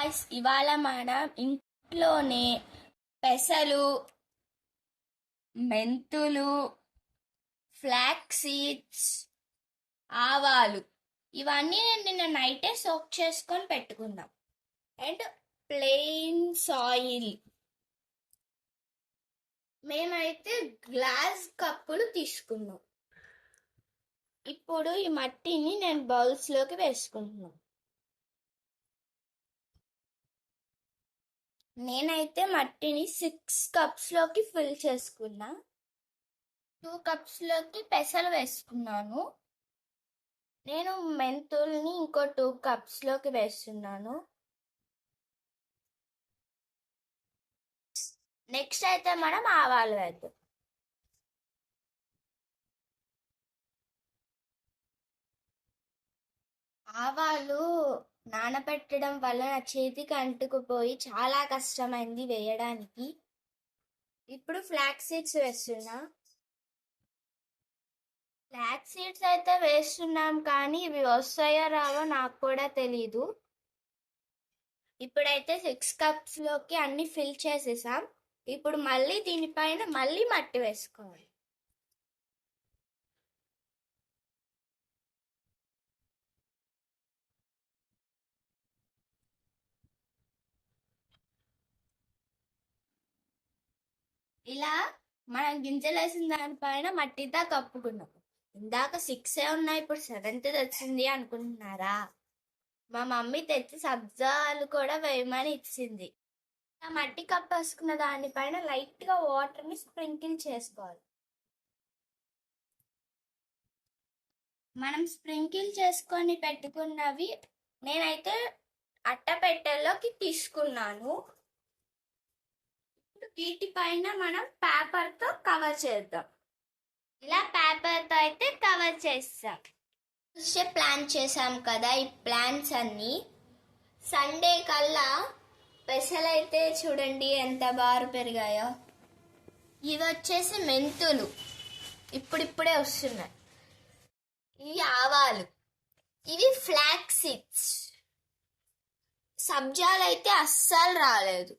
Guys, ఇవాళ మనం ఇంట్లోనే పెసలు, మెంతులు, ఫ్లాక్స్ సీడ్స్, ఆవాలు ఇవన్నీ నేను నిన్న నైటే సోక్ చేసుకొని పెట్టుకున్నాం. అండ్ ప్లెయిన్ సాయిల్, మేమైతే గ్లాస్ కప్పులు తీసుకున్నాం. ఇప్పుడు ఈ మట్టిని నేను బౌల్స్లోకి వేసుకుంటున్నాను. నేనైతే మట్టిని 6 కప్స్లోకి ఫిల్ చేసుకున్నా. 2 కప్స్లోకి పెసలు వేసుకున్నాను. నేను మెంతుల్ని ఇంకో 2 కప్స్లోకి వేస్తున్నాను. నెక్స్ట్ అయితే మనం ఆవాలు వేద్దాం. ఆవాలు నానబెట్టడం వల్ల నా చేతికి అంటుకుపోయి చాలా కష్టమైంది వేయడానికి. ఇప్పుడు ఫ్లాక్స్ సీడ్స్ వేస్తున్నా. ఫ్లాక్స్ సీడ్స్ అయితే వేస్తున్నాం, కానీ ఇవి వస్తాయో రావో నాకు కూడా తెలీదు. ఇప్పుడైతే 6 కప్స్లోకి అన్ని ఫిల్ చేసేసాం. ఇప్పుడు మళ్ళీ దీనిపైన మళ్ళీ మట్టి వేసుకోవాలి. ఇలా మనం గింజలు వేసిన దానిపైన మట్టితో కప్పుకున్నాం. ఇందాక 6 ఉన్నాయి, ఇప్పుడు 7th వచ్చింది అనుకుంటున్నారా? మా మమ్మీ తెచ్చి సబ్జాలు కూడా వేయమని ఇచ్చింది. ఆ మట్టి కప్పేసుకున్న దానిపైన లైట్గా వాటర్ని స్ప్రింకిల్ చేసుకోవాలి. మనం స్ప్రింకిల్ చేసుకొని పెట్టుకున్నవి నేనైతే అట్టపెట్టెల్లోకి తీసుకున్నాను. ఇప్పుడు వీటిపైన మనం పేపర్తో కవర్ చేద్దాం. ఇలా పేపర్తో అయితే కవర్ చేస్తాం. ప్లాన్ చేసాం కదా, ఈ ప్లాన్స్ అన్నీ సండే కల్లా పెసలైతే చూడండి ఎంత బాగా పెరిగాయో. ఇవి వచ్చేసి మెంతులు, ఇప్పుడిప్పుడే వస్తున్నాయి. ఇవి ఆవాలు, ఇవి ఫ్లాక్స్ సీడ్స్. సబ్జాలు అయితే అస్సలు రాలేదు.